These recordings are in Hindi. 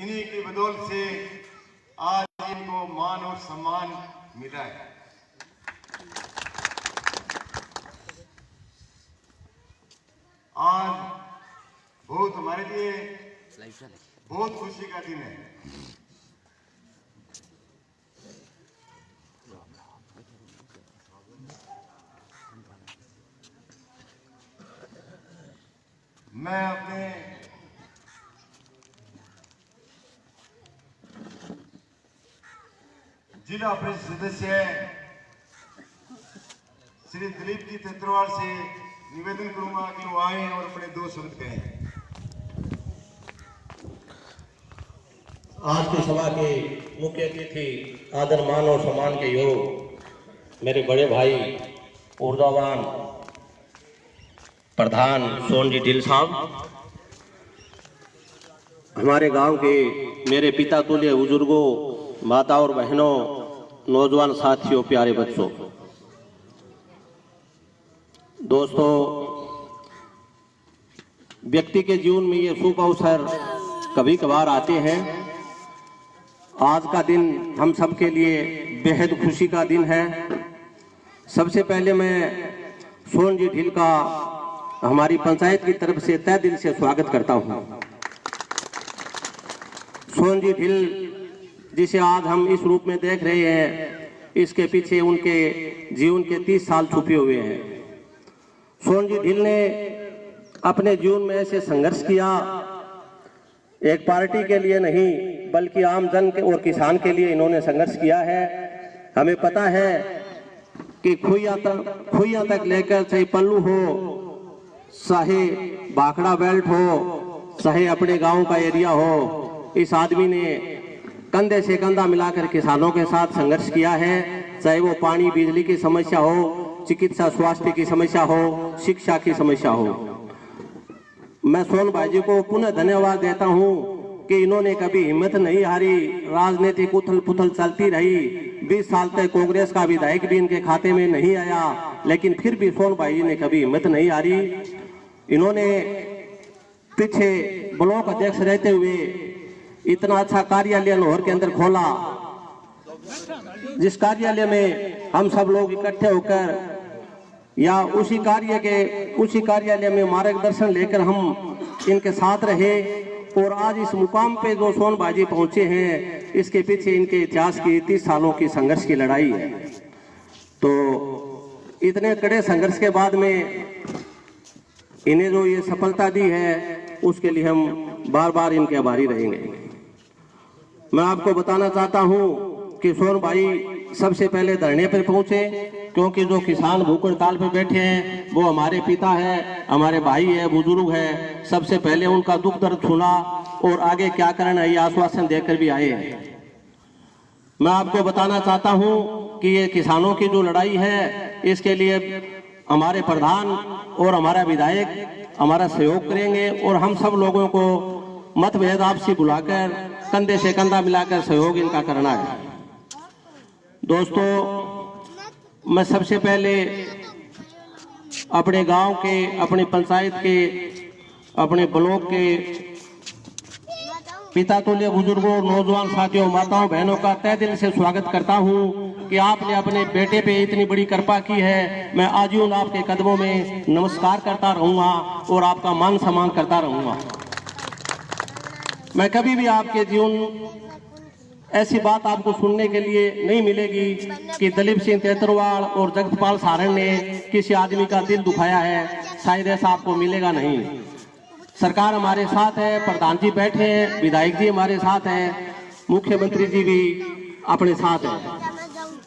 इन्हीं की बदौलत से आज इनको मान और सम्मान मिला है। आज बहुत हमारे लिए बहुत खुशी का दिन है। मैं अपने जिला परिषद सदस्य श्री दिलीप जी तेतरवाल से निवेदन करूंगा कि वो आए और अपने 2 शब्द कहें। आज की सभा के मुख्य अतिथि आदर मान और सम्मान के योग मेरे बड़े भाई ऊर्जावान प्रधान सोन जी ढिल साहब, हमारे गांव के मेरे पिता तुल्य बुजुर्गों, माता और बहनों, नौजवान साथियों, प्यारे बच्चों, दोस्तों, व्यक्ति के जीवन में ये शुभ अवसर कभी कभार आते हैं। आज का दिन हम सब के लिए बेहद खुशी का दिन है। सबसे पहले मैं सोन जी ढिल का हमारी पंचायत की तरफ से तहे दिल से स्वागत करता हूं। सोन जी ढिल जिसे आज हम इस रूप में देख रहे हैं, इसके पीछे उनके जीवन के 30 साल छुपे हुए हैं। सोन जी ढिल ने अपने जीवन में ऐसे संघर्ष किया, एक पार्टी के लिए नहीं बल्कि आम जन के और किसान के लिए इन्होंने संघर्ष किया है। हमें पता है कि खुइया तक लेकर चाहे पल्लू हो, चाहे भाखड़ा बेल्ट हो, चाहे अपने गांव का एरिया हो, इस आदमी ने कंधे से कंधा मिलाकर किसानों के साथ संघर्ष किया है। चाहे वो पानी बिजली की समस्या हो, चिकित्सा स्वास्थ्य की समस्या हो, शिक्षा की समस्या हो। मैं सोन भाई जी को पुनः धन्यवाद देता हूं कि इन्होंने कभी हिम्मत नहीं हारी। राजनीतिक उथल पुथल चलती रही, 20 साल तक कांग्रेस का विधायक भी इनके खाते में नहीं आया, लेकिन फिर भी सोन भाई जी ने कभी हिम्मत नहीं हारी। इन्होंने पीछे ब्लॉक अध्यक्ष रहते हुए इतना अच्छा कार्यालय लाहौर के अंदर खोला, जिस कार्यालय में हम सब लोग इकट्ठे होकर या उसी कार्यालय में मार्गदर्शन लेकर हम इनके साथ रहे। और आज इस मुकाम पे जो सोन भाई पहुंचे हैं, इसके पीछे इनके इतिहास की 30 सालों की संघर्ष की लड़ाई है। तो इतने कड़े संघर्ष के बाद में इन्हें जो ये सफलता दी है, उसके लिए हम बार बार इनके आभारी रहेंगे। मैं आपको बताना चाहता हूं कि सोन भाई सबसे पहले धरने पर पहुंचे, क्योंकि जो किसान भूख हड़ताल पे बैठे हैं वो हमारे पिता है, हमारे भाई है, बुजुर्ग है। सबसे पहले उनका दुख दर्द सुना और आगे क्या करना है ये आश्वासन देकर भी आए हैं। मैं आपको बताना चाहता हूं कि ये किसानों की जो लड़ाई है, इसके लिए हमारे प्रधान और हमारा विधायक हमारा सहयोग करेंगे और हम सब लोगों को मतभेद आपसी बुलाकर कंधे से कंधा मिलाकर सहयोग इनका करना है। दोस्तों, मैं सबसे पहले अपने गांव के, अपनी पंचायत के, अपने ब्लॉक के पिता तुल्य बुजुर्गों, नौजवान साथियों, माताओं, बहनों का तहे दिल से स्वागत करता हूं कि आपने अपने बेटे पे इतनी बड़ी कृपा की है। मैं आजीवन आपके कदमों में नमस्कार करता रहूंगा और आपका मान सम्मान करता रहूंगा। मैं कभी भी आपके जीवन ऐसी बात आपको सुनने के लिए नहीं मिलेगी कि दिलीप सिंह तेतरवाल और जगतपाल सारण ने किसी आदमी का दिल दुखाया है। शायद ऐसा आपको मिलेगा नहीं। सरकार हमारे साथ है, प्रधान जी बैठे हैं, विधायक जी हमारे साथ हैं, मुख्यमंत्री जी भी अपने साथ हैं।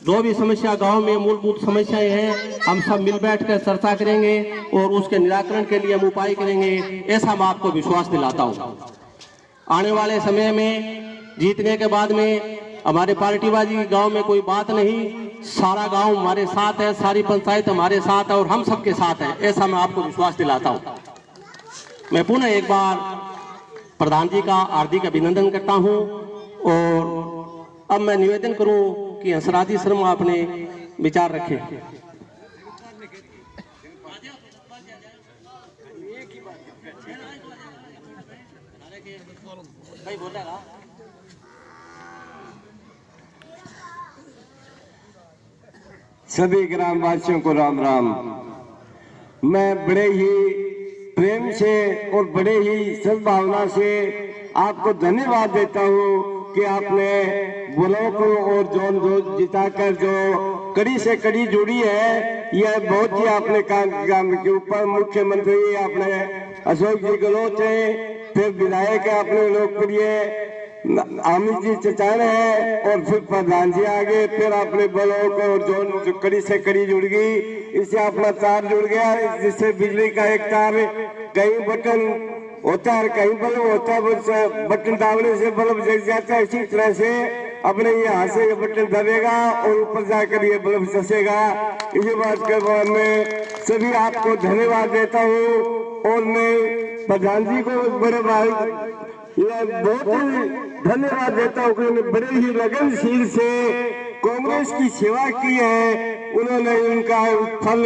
जो भी समस्या गांव में मूलभूत समस्याएं हैं, हम सब मिल बैठकर चर्चा करेंगे और उसके निराकरण के लिए हम उपाय करेंगे, ऐसा मैं आपको विश्वास दिलाता हूँ। आने वाले समय में जीतने के बाद में हमारे पार्टीबाजी गांव में कोई बात नहीं, सारा गांव हमारे साथ है, सारी पंचायत हमारे साथ है और हम सबके साथ है, ऐसा मैं आपको विश्वास दिलाता हूं। मैं पुनः एक बार प्रधान जी का हार्दिक अभिनंदन करता हूं और अब मैं निवेदन करूं कि हंसराज शर्मा अपने विचार रखें। सभी ग्रामवासियों को राम राम। मैं बड़े ही प्रेम से और बड़े ही सद्भावना से आपको धन्यवाद देता हूँ कि आपने ब्लॉक और जोन जो जिताकर जो कड़ी से कड़ी जुड़ी है, यह बहुत ही आपने काम के ऊपर मुख्यमंत्री आपने अशोक जी गहलोत है, फिर विधायक है अपने लोकप्रिय अमित जी चचान है, और फिर प्रधान जी आगे, फिर अपने ब्लॉक और जोन जो कड़ी से कड़ी जुड़ गई, इससे अपना तार जुड़ गया, जिससे बिजली का एक तार कहीं बटन होता है कहीं बल्ब होता है, बटन दाबने से बल्ब जग जाता है, इसी तरह से अपने यहाँ से बटन दबेगा और ऊपर जाकर ये बल्ब चसेगा। इसी बात के बाद में सभी आपको धन्यवाद देता हूँ और मैं प्रधान जी को बड़े भाई बहुत ही धन्यवाद देता हूँ कि उन्होंने बड़े ही लगनशील से कांग्रेस की सेवा की है, उन्होंने उनका फल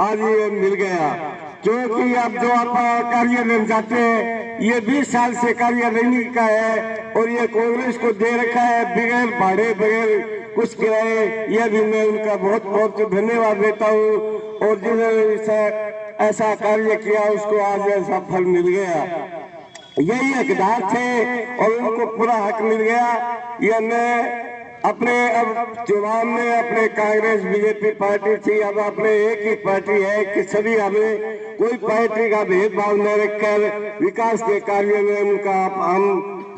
आज ये मिल गया। क्योंकि अब जो आप कार्य में जाते हैं, ये 20 साल से कार्य रहने का है और ये कांग्रेस को दे रखा है बगैर भाड़े बगैर कुछ किराए। यह भी मैं उनका बहुत बहुत धन्यवाद देता हूँ और जिन्होंने ऐसा कार्य किया उसको आज ऐसा फल मिल गया। यही हकदार थे और उनको पूरा हक मिल गया। यह मैं अपने अब चुनाव में अपने कांग्रेस बीजेपी पार्टी थी, अब अपने एक ही पार्टी है कि सभी हमें कोई पार्टी का भेदभाव न रखकर विकास के कार्य में उनका हम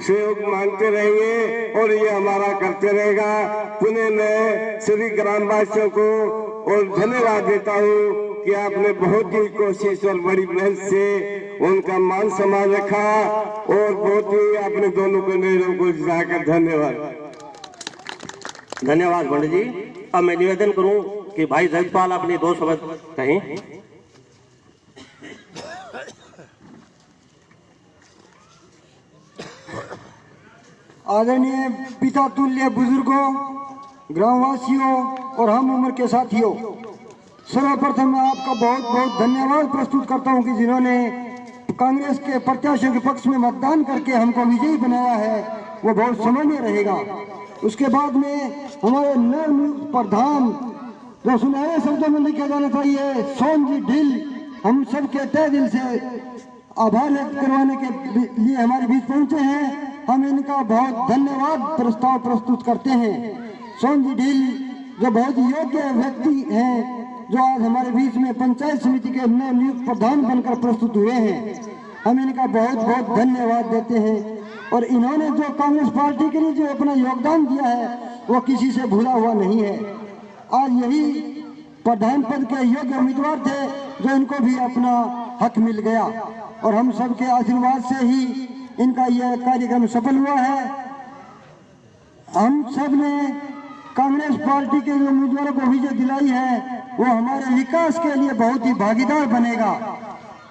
सहयोग मांगते रहेंगे और ये हमारा करते रहेगा। पुणे में सभी ग्रामवासियों को और धन्यवाद देता हूँ कि आपने बहुत ही कोशिश और बड़ी मेहनत से उनका मान सम्मान रखा और बहुत ही आपने दोनों को निर्णयों को जिताकर धन्यवाद। धन्यवाद पंडित जी। अब मैं निवेदन करूं कि भाई जगपाल अपने 2 शब्द कहें। आदरणीय पिता तुल्य बुजुर्गों, ग्रामवासियों और हम उम्र के साथियों, सर्वप्रथम मैं आपका बहुत बहुत धन्यवाद प्रस्तुत करता हूं कि जिन्होंने कांग्रेस के प्रत्याशियों के पक्ष में मतदान करके हमको विजयी बनाया है, वो बहुत सराहनीय रहेगा। उसके बाद में हमारे नवनियुक्त प्रधान जो सुनहरे शब्दों में लिखा जाना चाहिए, सोन जी ढिल, हम सबके तहे दिल से आभार व्यक्त करवाने के लिए हमारे बीच पहुंचे हैं। हम इनका बहुत धन्यवाद प्रस्ताव प्रस्तुत करते हैं। सोन जी ढिल जो बहुत योग्य व्यक्ति हैं, जो आज हमारे बीच में पंचायत समिति के नवनियुक्त प्रधान बनकर प्रस्तुत हुए हैं, हम इनका बहुत बहुत धन्यवाद देते हैं। और इन्होंने जो कांग्रेस पार्टी के लिए जो अपना योगदान दिया है वो किसी से भूला हुआ नहीं है। आज यही प्रधान पद के योग्य उम्मीदवार थे जो इनको भी अपना हक मिल गया और हम सबके आशीर्वाद से ही इनका यह कार्यक्रम सफल हुआ है। हम सब ने कांग्रेस पार्टी के जो उम्मीदवारों को विजय दिलाई है वो हमारे विकास के लिए बहुत ही भागीदार बनेगा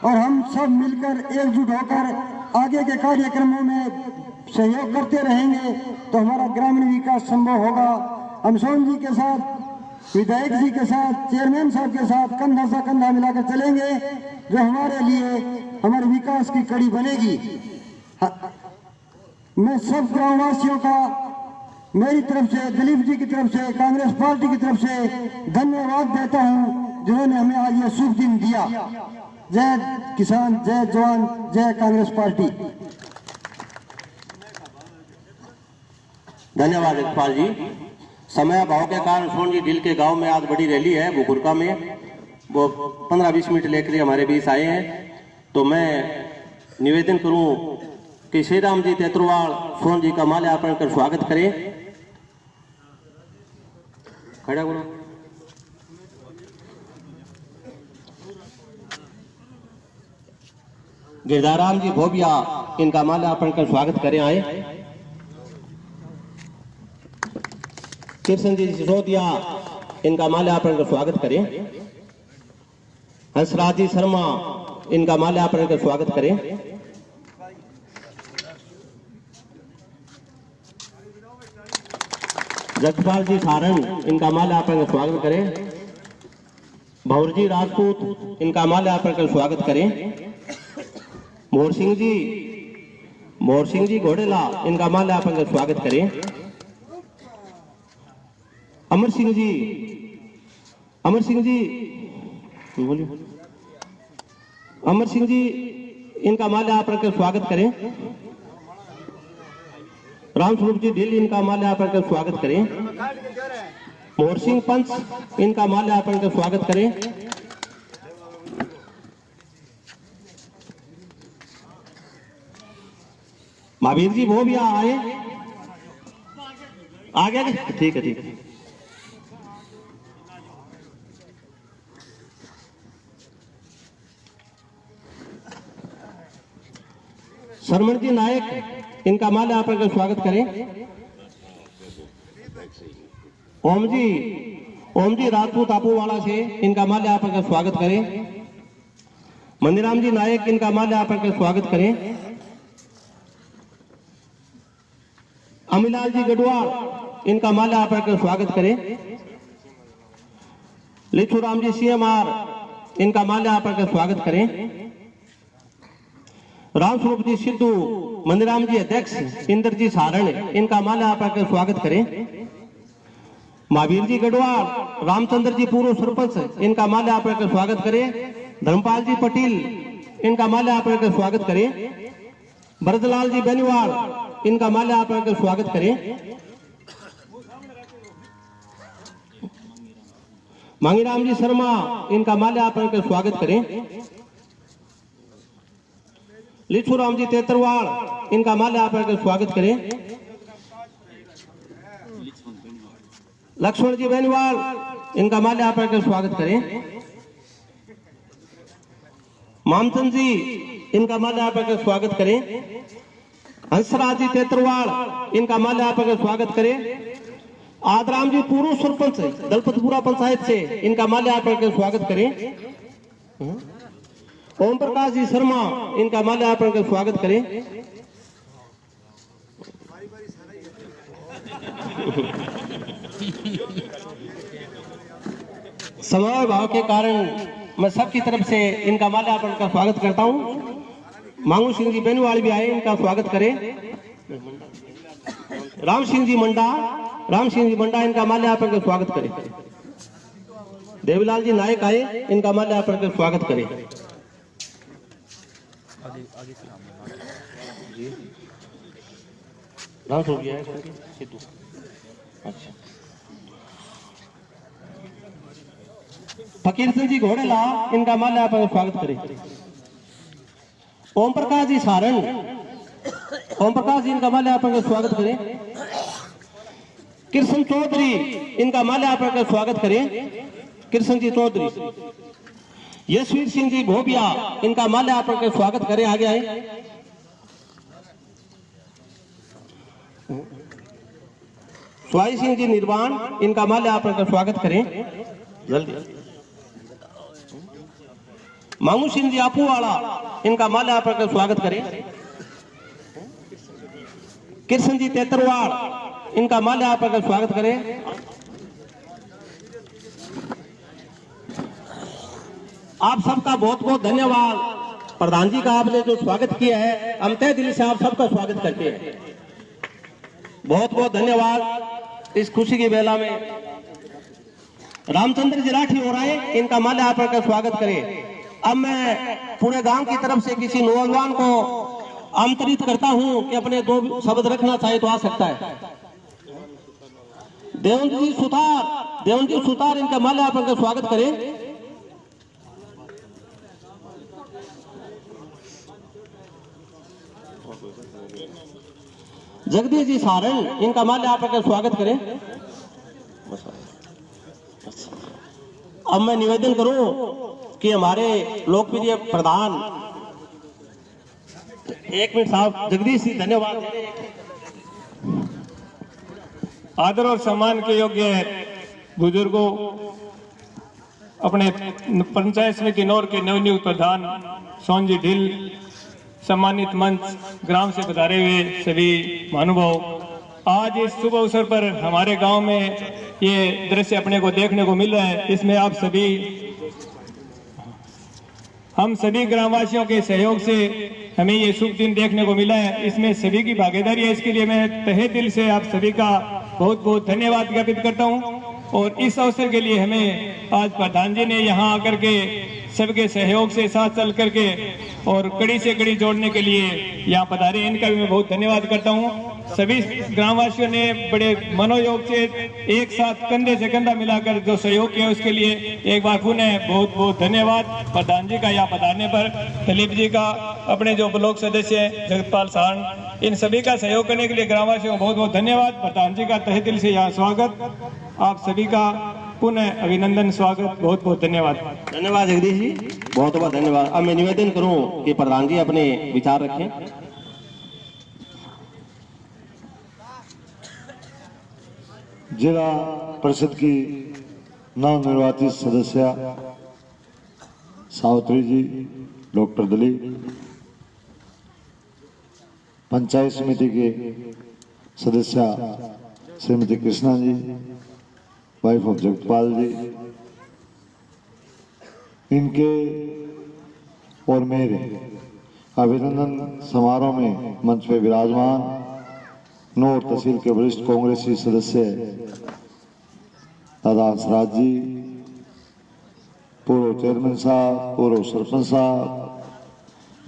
और हम सब मिलकर एकजुट होकर आगे के कार्यक्रमों में सहयोग करते रहेंगे तो हमारा ग्रामीण विकास संभव होगा। हम सोन जी के साथ, विधायक जी के साथ, चेयरमैन साहब के साथ कंधा सा कंधा मिलाकर चलेंगे जो हमारे लिए हमारे विकास की कड़ी बनेगी। मैं सब ग्रामवासियों का मेरी तरफ से, दिलीप जी की तरफ से, कांग्रेस पार्टी की तरफ से धन्यवाद देता हूं जिन्होंने हमें आज ये शुभ दिन दिया। जय किसान, जय जवान, जय कांग्रेस पार्टी। धन्यवाद जगपाल जी। समय अभाव के कारण सोन जी ढिल के गांव में आज बड़ी रैली है बुकुरका में, वो 15-20 मिनट लेकर हमारे बीच आए हैं। तो मैं निवेदन करूं कि श्री राम जी तेतरवाल सोन जी का माल्यार्पण कर स्वागत करें। खड़ा करो। गिरधाराम जी भोबिया इनका माल्यार्पण कर स्वागत करें आए। कृष्ण जी सिसोदिया इनका माल्यार्पण कर स्वागत करें। हंसराज जी शर्मा इनका माल्यार्पण कर स्वागत करें। जगपाल जी सारण इनका माल्यार्पण कर स्वागत करें। भौर जी राजपूत इनका माल्यार्पण कर स्वागत करें। मोहर सिंह जी मोहर सिंह जी घोड़ेला इनका माल्यार्पण कर स्वागत करें। अमर सिंह जी बोलिए। अमर सिंह जी इनका माल्यार्पण कर स्वागत करें। रामस्वरूप जी ढिल इनका माल्यार्पण कर स्वागत करें। मोहर सिंह पंच इनका माल्यार्पण कर स्वागत करें। महावीर जी वो भी आए आगे ठीक है ठीक है। शर्मण जी नायक इनका माल्यार्पण कर स्वागत करें। ओम जी राजपूत आपूवाड़ा से इनका माल्यार्पण कर स्वागत करें। मंदिराम जी नायक इनका माल्यार्पण कर स्वागत करें। अमिलाल जी गढ़वाल इनका माल्यार्पण कर स्वागत करें। लिच्छूराम जी सीएमआर इनका माल्यार्पण कर स्वागत करें। रामस्वरूप जी सिद्धू मंदिराम जी अध्यक्ष इंद्र जी सारण इनका माल्यार्पण कर स्वागत करें। महावीर जी गढ़वाल रामचंद्र जी पूर्व सरपंच इनका माल्यार्पण कर स्वागत करें। धर्मपाल जी पटेल इनका माल्यार्पण कर स्वागत करें। ब्रजलाल जी बेनीवाल इनका माल्यार्पण कर स्वागत करें। मांगीराम जी शर्मा इनका माल्यार्पण कर स्वागत करें। लिच्छूराम जी तेतरवाल इनका माल्यार्पण कर स्वागत करें। लक्ष्मण जी बेनीवाल इनका माल्यार्पण कर स्वागत करें। मामचंद जी इनका माल्यार्पण कर स्वागत करें। हंसराज जी तेतरवाल इनका माल्यार्पण कर स्वागत करें। आदराम जी पूर्व सरपंच दलपतपुरा पंचायत से इनका माल्यार्पण कर स्वागत करें। ओम प्रकाश जी शर्मा इनका माल्यार्पण कर स्वागत करें। समय भाव के कारण मैं सबकी तरफ से इनका माल्यार्पण का स्वागत करता हूं। मांगू सिंह जी बेनीवाल भी आए, इनका स्वागत करें। राम सिंह जी मंडा इनका माल्यार्पण का स्वागत करें। देवीलाल जी नायक आए, इनका माल्यार्पण का स्वागत करें। राम हो गया सिद्धू। अच्छा फकीर सिंह जी घोड़ेला इनका माल्यार्पण का स्वागत करें। ओम प्रकाश जी सारण इनका माल्यार्पण का स्वागत करें। कृष्ण चौधरी इनका माल्यार्पण का स्वागत करें। कृष्ण जी चौधरी। यशवीर सिंह जी घोबिया इनका माल्यार्पण का स्वागत करें। आगे आए। स्वाई सिंह जी निर्वाण इनका माल्यार्पण का स्वागत करें। जल्दी। मांगू सिंह जी आपूवाड़ा इनका माल्यार्पण का स्वागत करें। कृष्ण जी तेतरवाड़ इनका माल्यार्पण का स्वागत करें। आप सबका बहुत बहुत धन्यवाद। प्रधान जी का आपने जो स्वागत किया है, हम तहे दिल से आप सबका स्वागत करते हैं। बहुत बहुत धन्यवाद। इस खुशी की बेला में रामचंद्र जी राठी हो रहे हैं, इनका माल्यार्पण का स्वागत करें। अब मैं पूरे गांव की तरफ से किसी नौजवान को आमंत्रित करता हूं कि अपने दो शब्द रखना चाहे तो आ सकता है। देवंत जी सुतार इनका माल्यार्पण का स्वागत करें। जगदीश जी सारण इनका माल्यार्पण का स्वागत करें। अब मैं निवेदन करूं कि हमारे लोकप्रिय प्रधान, एक मिनट साहब, जगदीश जी धन्यवाद। आदर और सम्मान के योग्य बुजुर्गों, अपने पंचायत समिति नौर के नवनियुक्त प्रधान सोन जी ढिल, सम्मानित मंच, ग्राम से पधारे हुए सभी महानुभाव, आज इस शुभ अवसर पर हमारे गांव में ये दृश्य अपने को देखने को मिल रहा है। इसमें हम सभी ग्रामवासियों के सहयोग से हमें ये शुभ दिन देखने को मिला है, इसमें सभी की भागीदारी है। इसके लिए मैं तहे दिल से आप सभी का बहुत बहुत धन्यवाद ज्ञापित करता हूँ। और इस अवसर के लिए हमें आज प्रधान जी ने यहाँ आकर के सबके सहयोग से साथ चल करके और कड़ी से कड़ी जोड़ने के लिए यहाँ पधारे, इनका भी मैं बहुत धन्यवाद करता हूँ। सभी ग्रामवासियों ने बड़े मनोयोग से एक साथ कंधे से कंधा मिलाकर जो सहयोग किया उसके लिए एक बार पुनः बहुत बहुत धन्यवाद। प्रधान जी का यहाँ पधारने पर, दिलीप जी का, अपने जो ब्लॉक सदस्य हैं जगतपाल साहन, इन सभी का सहयोग करने के लिए ग्रामवासियों को बहुत बहुत धन्यवाद। प्रधान जी का तहे दिल से यहाँ स्वागत, आप सभी का पुनः अभिनंदन, स्वागत, बहुत बहुत धन्यवाद। धन्यवाद जगदीश जी, बहुत बहुत धन्यवाद। अब मैं निवेदन करूं कि प्रधान जी अपने विचार रखें। जिला परिषद की नवनिर्वाचित सदस्य सावित्री जी, डॉक्टर दिलीप, पंचायत समिति के सदस्य श्रीमती कृष्णा जी, वाइफ ऑफ जगतपाल जी, इनके और मेरे अभिनंदन समारोह में मंच पे विराजमान नौर तहसील के वरिष्ठ कांग्रेसी सदस्य दादा हंसराज जी, पूर्व चेयरमैन साहब, पूर्व सरपंच साहब,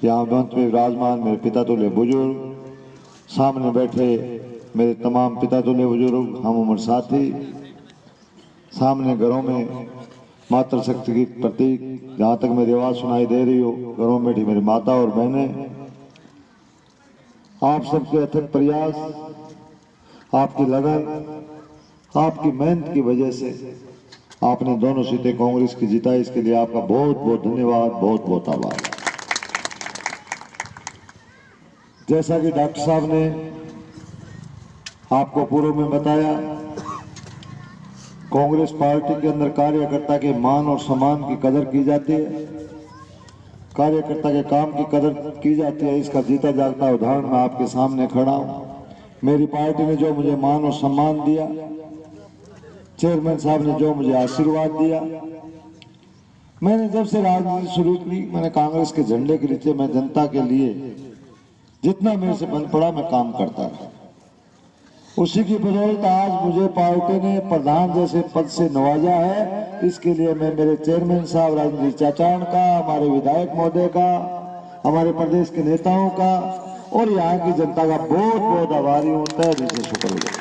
यहाँ मंच पे विराजमान मेरे पिता तुल्य बुजुर्ग, सामने बैठे मेरे तमाम पिता तुल्य बुजुर्ग, हम उम्र साथी, सामने घरों में मातृशक्ति की प्रतीक, जहाँ तक मेरी आवाज सुनाई दे रही हो, घरों में बैठी मेरी माता और बहनें, आप सबके अथक प्रयास, आपकी लगन, आपकी मेहनत की वजह से आपने दोनों सीटें कांग्रेस की जिताई। इसके लिए आपका बहुत बहुत धन्यवाद, बहुत बहुत आभार। जैसा कि डॉक्टर साहब ने आपको पूर्व में बताया, कांग्रेस पार्टी के अंदर कार्यकर्ता के मान और सम्मान की कदर की जाती है, कार्यकर्ता के काम की कदर की जाती है। इसका जीता जागता उदाहरण मैं आपके सामने खड़ा हूं। मेरी पार्टी ने जो मुझे मान और सम्मान दिया, चेयरमैन साहब ने जो मुझे आशीर्वाद दिया, मैंने जब से राजनीति शुरू की, मैंने कांग्रेस के झंडे के नीचे मैं जनता के लिए जितना मेरे से बन पड़ा मैं काम करता रहा। उसी की बदौलत आज मुझे पार्टी ने प्रधान जैसे पद से नवाजा है। इसके लिए मैं मेरे चेयरमैन साहब राजनीति चाचान का, हमारे विधायक महोदय का, हमारे प्रदेश के नेताओं का और यहाँ की जनता का बहुत बहुत आभारी हूँ, तहे दिल से शुक्रिया।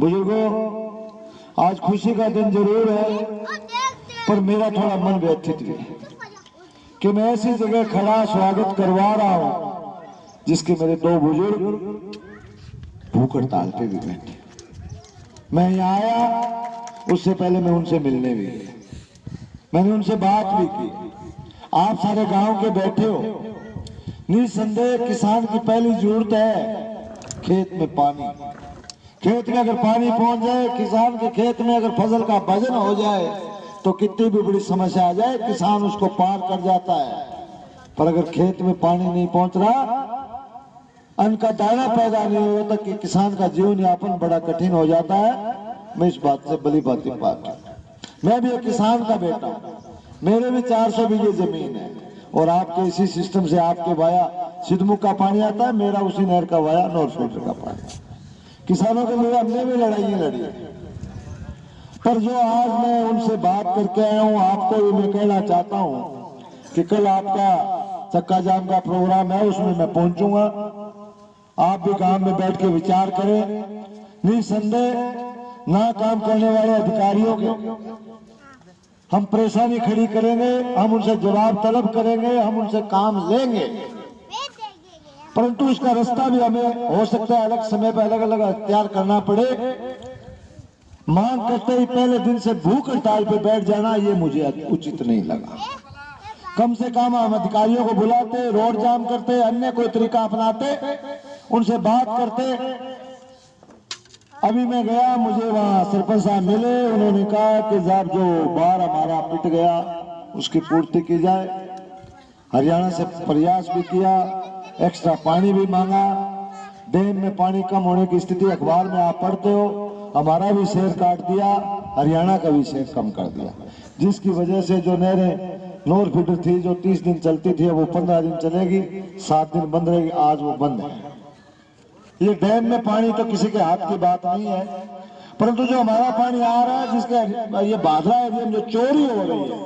बुजुर्गों, आज खुशी का दिन जरूर है, पर मेरा थोड़ा मन व्यथित भी है कि मैं ऐसी जगह खड़ा स्वागत करवा रहा हूँ जिसके मेरे दो बुजुर्ग भूख हड़ताल पे भी बैठे। मैं यहाँ आया, उससे पहले मैं उनसे मिलने भी गया, मैंने उनसे बात भी की। आप सारे गांव के बैठे हो, निसंदेह किसान की पहली जरूरत है खेत में पानी। खेत में अगर पानी पहुंच जाए, किसान के खेत में अगर फसल का वजन हो जाए तो कितनी भी बड़ी समस्या आ जाए किसान उसको पार कर जाता है। पर अगर खेत में पानी नहीं पहुंच रहा, अन्न का दाना पैदा नहीं होता कि किसान का जीवन यापन बड़ा कठिन हो जाता है। मैं इस बात से भली भांति बात हूं। मैं भी एक किसान का बेटा हूं, मेरे भी 400 बीघे जमीन है और आपके इसी सिस्टम से आपके वाया सिद्धमुख का पानी आता है, मेरा उसी नहर का वाया नॉर्थ फिल्टर का पानी। किसानों के लिए हमने भी लड़ाई लड़ी, पर जो आज मैं उनसे बात करके आया हूं, आपको भी मैं कहना चाहता हूं कि कल आपका चक्का जाम का प्रोग्राम है, उसमें मैं पहुंचूंगा। आप भी गांव में बैठ के विचार करें। निसंदेह ना काम करने वाले अधिकारियों के हम परेशानी खड़ी करेंगे, हम उनसे जवाब तलब करेंगे, हम उनसे काम लेंगे, परंतु इसका रास्ता भी हमें हो सकता है अलग समय पर अलग अलग अख्तियार करना पड़े। मांग करते ही पहले दिन से भूख हड़ताल पे बैठ जाना, ये मुझे उचित नहीं लगा। कम से कम हम अधिकारियों को बुलाते, रोड जाम करते, अन्य कोई तरीका अपनाते, उनसे बात करते। अभी मैं गया, मुझे वहां सरपंच साहब मिले, उन्होंने कहा कि साहब जो बार हमारा पिट गया उसकी पूर्ति की जाए। हरियाणा से प्रयास भी किया, एक्स्ट्रा पानी भी मांगा, डैम में पानी कम होने की स्थिति अखबार में आप पढ़ते हो, हमारा भी शेर काट दिया, हरियाणा का भी शेर कम कर दिया, जिसकी वजह से जो नहरें नोर फीडर थी जो 30 दिन चलती थी, अब वो 15 दिन चलेगी, 7 दिन बंद रहेगी, आज वो बंद है। ये डैम में पानी तो किसी के हाथ की बात नहीं है, परंतु जो हमारा पानी आ रहा है, जिसके ये बादरा एरिया में जो चोरी हो रही है,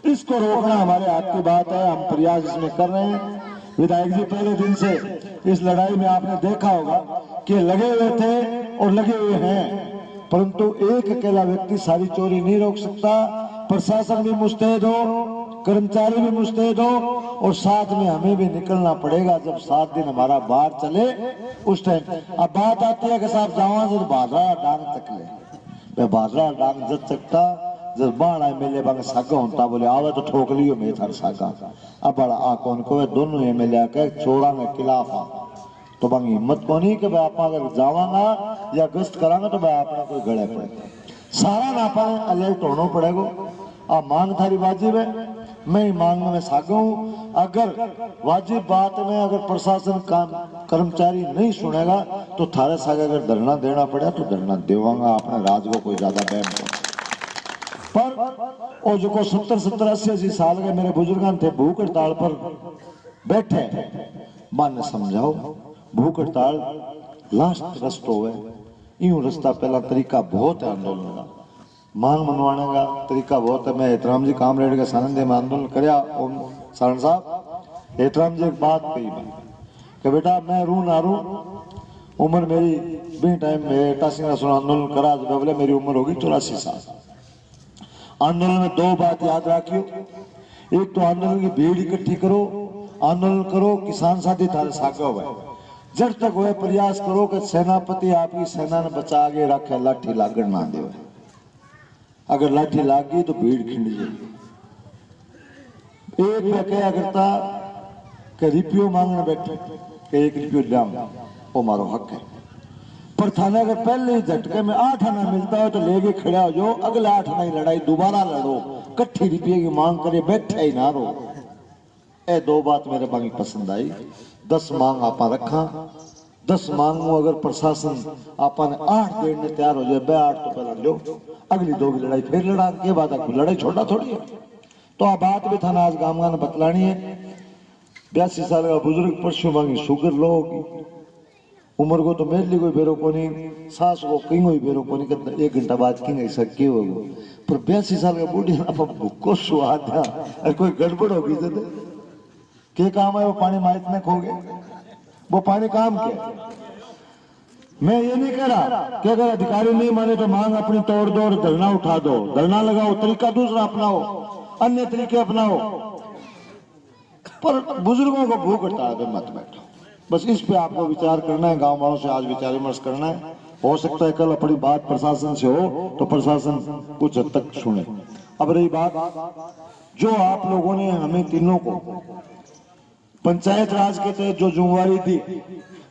इसको रोकना हमारे हाथ की बात है। हम प्रयास इसमें कर रहे हैं। विधायक जी पहले दिन से इस लड़ाई में आपने देखा होगा कि लगे हुए थे और लगे हुए हैं, परंतु एक अकेला व्यक्ति सारी चोरी नहीं रोक सकता। प्रशासन भी मुस्तैद हो, कर्मचारी भी मुस्तैद हो, और साथ में हमें भी निकलना पड़ेगा। जब 7 दिन हमारा बाहर चले उस टाइम अब बात आती है कि साहब जावा जब बादरा डांग तक ले, बादरा डांग जब तकता जब बाण एमएलए बांग सागा होता बोले आवे तो ठोक लियो मैं थार सागा। अब बड़ा आ कौन को दोनों एमएलए के छोड़ा में खिलाफ आ तो बांग हिम्मत कोनी कि भाई आप अगर जावांगा या गश्त करांगा तो भाई अपना कोई गड़े पड़े, सारा नापा अलर्ट होना पड़ेगा। आप मांग थारी वाजिब है, मैं मांग में सागा हूँ। अगर वाजिब बात में अगर प्रशासन काम कर्मचारी नहीं सुनेगा तो थारे सागे अगर धरना देना पड़े तो धरना देवांगा। अपने राज को कोई ज्यादा बहम को पर और जो को 70-80 साल के मेरे बुजुर्ग थे भूख हड़ताल पर बैठे, मन समझाओ भूख हड़ताल लास्ट रस्तो है, यूं रास्ता पहला तरीका बहुत है आंदोलन का, मांग मनवाने का तरीका बहुत है। मैं एहतराम जी कामरेड के सानंदे में आंदोलन करया। ओम सारण साहब एहतराम जी एक बात कही मैं कि बेटा मैं रू ना रू, उम्र मेरी भी टाइम में 88 आंदोलन करा जब बोले मेरी उम्र होगी 84 साल। आंदोलन में 2 बात याद रखियो, एक तो आंदोलन की भीड़ इकट्ठी करो, आंदोलन करो, किसान साथी थारे सागा हुआ, जब तक वह प्रयास करो कि सेनापति आपकी सेना ने बचा के रखे, लाठी लागड़ ना दे। अगर लाठी लाग गई तो भीड़ खिंड जाएगी। एक मैं क्या करता कि रिपियो मांगने बैठे कि 1 रुपयो लिया, वो मारो हक है, पर थाने अगर पहले ही झटके में 8 आना मिलता हो तो लेके खड़ा हो जाओ, अगले 8 आना ही लड़ाई दोबारा लड़ो, कट्ठी रुपये की मांग करे बैठे ही ना रो। ए 2 बात मेरे बागी पसंद आई। 10 मांग आपा रखा, 10 मांग अगर प्रशासन आपा ने 8 देने तैयार हो जाए, 8 तो पहले लो, अगली 2 की लड़ाई फिर लड़ा के बाद लड़ाई छोड़ा थोड़ी है। तो आ बात भी थाना आज गाम गाना बतलानी है। 82 साल का बुजुर्ग परसों मांगी शुगर लो होगी, उम्र को तो मेरे लिए कोई बेरो को नहीं, सास को कहीं कोई बेरो को नहीं करता, 1 घंटा बाद कहीं ऐसा क्यों होगा, पर 82 साल का बूढ़ी भूखो स्वाद है, कोई गड़बड़ होगी तो क्या काम है वो पानी माइट में खो गए, वो पानी काम क्या। मैं ये नहीं कह रहा कि अगर अधिकारी नहीं माने तो मांग अपनी तोड़ दो और धरना उठा दो, धरना लगाओ, तरीका दूसरा अपनाओ, अन्य तरीके अपनाओ, पर बुजुर्गों को भूख हड़ताल पे मत बैठो। बस इस पे आपको विचार करना है, गांव वालों से आज विचार विमर्श करना है। हो सकता है कल अपनी बात प्रशासन से हो तो प्रशासन कुछ हद तक सुने। अब रही बात जो आप लोगों ने हमें तीनों को पंचायत राज के तहत जो जिम्मेवारी दी,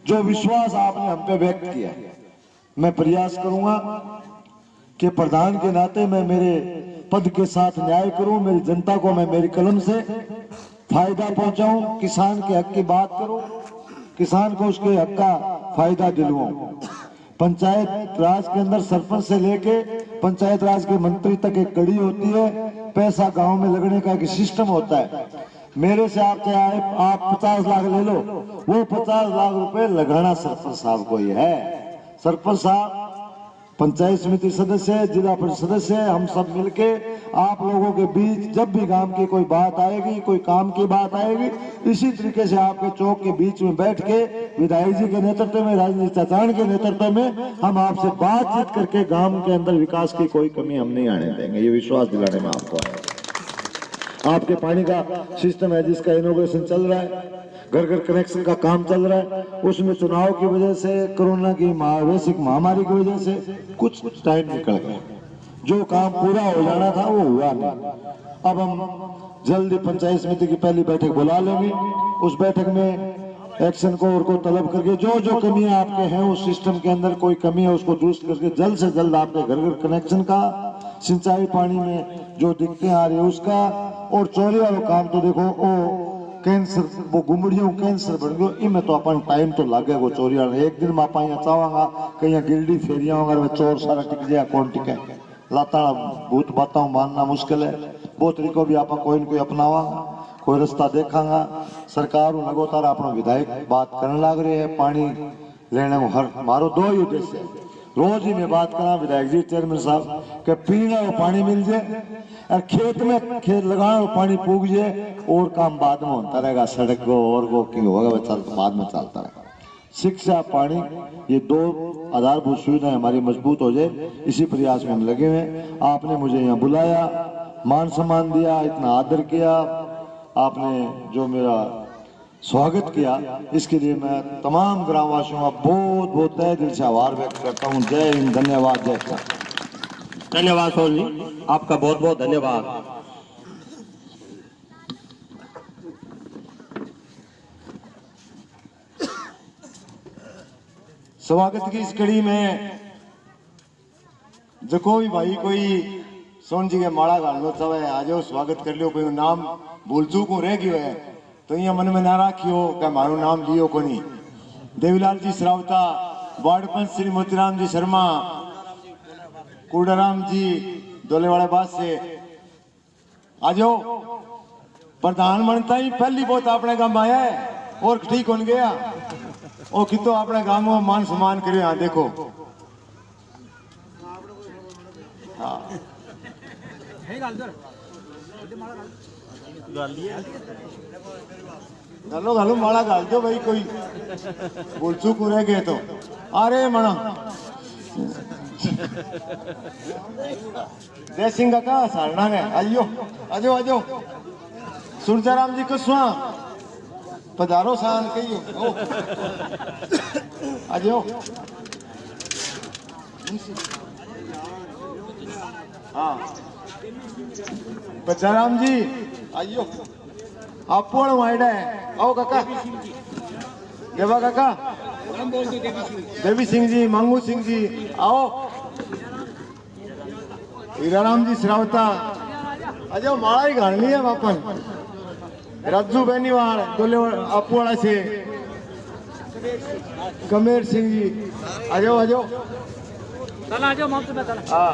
जो विश्वास आपने हम पे व्यक्त किया, मैं प्रयास करूंगा कि प्रधान के नाते मैं मेरे पद के साथ न्याय करूं, मेरी जनता को मैं मेरी कलम से फायदा पहुंचाऊं, किसान के हक की बात करूं, किसान को उसके हक का फायदा दिलवाऊं। पंचायत राज के अंदर सरपंच से लेके पंचायत राज के मंत्री तक एक कड़ी होती है, पैसा गांव में लगने का एक सिस्टम होता है। मेरे से आप चाहे आप 50 लाख ले लो, वो 50 लाख रुपए लगाना सरपंच साहब को ही है। सरपंच साहब पंचायत समिति सदस्य है, जिला परिषद सदस्य है, हम सब मिलके आप लोगों के बीच जब भी गांव की कोई बात आएगी, कोई काम की बात आएगी, इसी तरीके से आपके चौक के बीच में बैठ के विधायक जी के नेतृत्व में, राजनीति चाचान के नेतृत्व में हम आपसे बातचीत करके गांव के अंदर विकास की कोई कमी हम नहीं आने देंगे। ये विश्वास दिलाने में आपको है। आपके पानी का सिस्टम है जिसका इनोवेशन चल रहा है, घर घर कनेक्शन का काम चल रहा है, उसमें चुनाव की वजह से, कोरोना की वैश्विक महामारी की वजह से कुछ टाइम निकल गया, जो काम पूरा हो जाना था वो हुआ नहीं। अब हम जल्दी पंचायत समिति की पहली बैठक बुला लेंगे, उस बैठक में एक्शन को और को तलब करके जो जो कमियां आपके हैं उस सिस्टम के अंदर कोई कमी है उसको दुरुस्त करके जल्द से जल्द आपके घर घर कनेक्शन का, सिंचाई पानी में जो दिक्कतें आ रही है उसका, और चोरी वाला काम तो देखो वो कैंसर, वो गुमड़ियों कैंसर बन गयो, इनमें तो अपन टाइम तो लागे वो चोरी वाला। एक दिन में आप यहाँ चावांगा कहीं गिल्डी फेरिया होगा चोर सारा टिक जाए, कौन टिके, लाता भूत बाताओं मानना मुश्किल है। वो तरीको भी आप कोई न कोई अपनावांगा, कोई रास्ता देखांगा। सरकार लगातार अपना विधायक बात करने लग रहे हैं पानी लेने में। हर मारो दो ही उद्देश्य है, रोज ही मैं बात करा विधायक जी चेयरमैन साहब के पीने वो पानी मिल जाए और खेत में खेत लगाना वो पानी पूग जाए और काम बाद में होता रहेगा। सड़क को और वो क्यों होगा चलता बाद में चलता रहेगा। शिक्षा पानी ये दो आधारभूत सुविधाएं हमारी मजबूत हो जाए, इसी प्रयास में हम लगे हुए। आपने मुझे यहाँ बुलाया, मान सम्मान दिया, इतना आदर किया, आपने जो मेरा स्वागत किया, इसके लिए मैं तमाम ग्रामवासियों का बहुत बहुत तहे दिल से आभार व्यक्त करता हूँ। जय हिंद, धन्यवाद, जय हिंद। धन्यवाद सोहन जी, आपका बहुत बहुत धन्यवाद। स्वागत की इस कड़ी में जो कोई भाई कोई सोन जी के माड़ा घालना चाहे आज स्वागत कर लियो। कोई नाम भूल चूक रह गयो है तो यहाँ मन में ना राखियो कि मारू नाम लियो को नहीं। देवीलाल जी श्रावता, वार्ड पंच श्री मोतीराम जी शर्मा, कूड़ाराम जी दोलेवाड़े बास से आज प्रधानमंत्री ही पहली बहुत अपने गांव आया है और ठीक हो गया। ओ कितो अपने गांव में मान सम्मान करियो। यहाँ देखो, हाँ घालो घालो माला घाल दो भाई, कोई बोल चूक रह गए तो। अरे मना जय सिंह काका सारना है। आइयो आजो आजो सूरजाराम जी कुशवा पधारो सान कहियो आजो। हाँ बच्चाराम जी आइयो, आप वाइड है। आओ काका, देवा काका, देवी सिंह जी, मंगू सिंह जी आओ, हीराराम जी श्रावता अजो माड़ा ही घालनी है वापन। राजू बेनीवाल दोले अपुवाड़ा से, कमेर सिंह जी आजो आजो, हाँ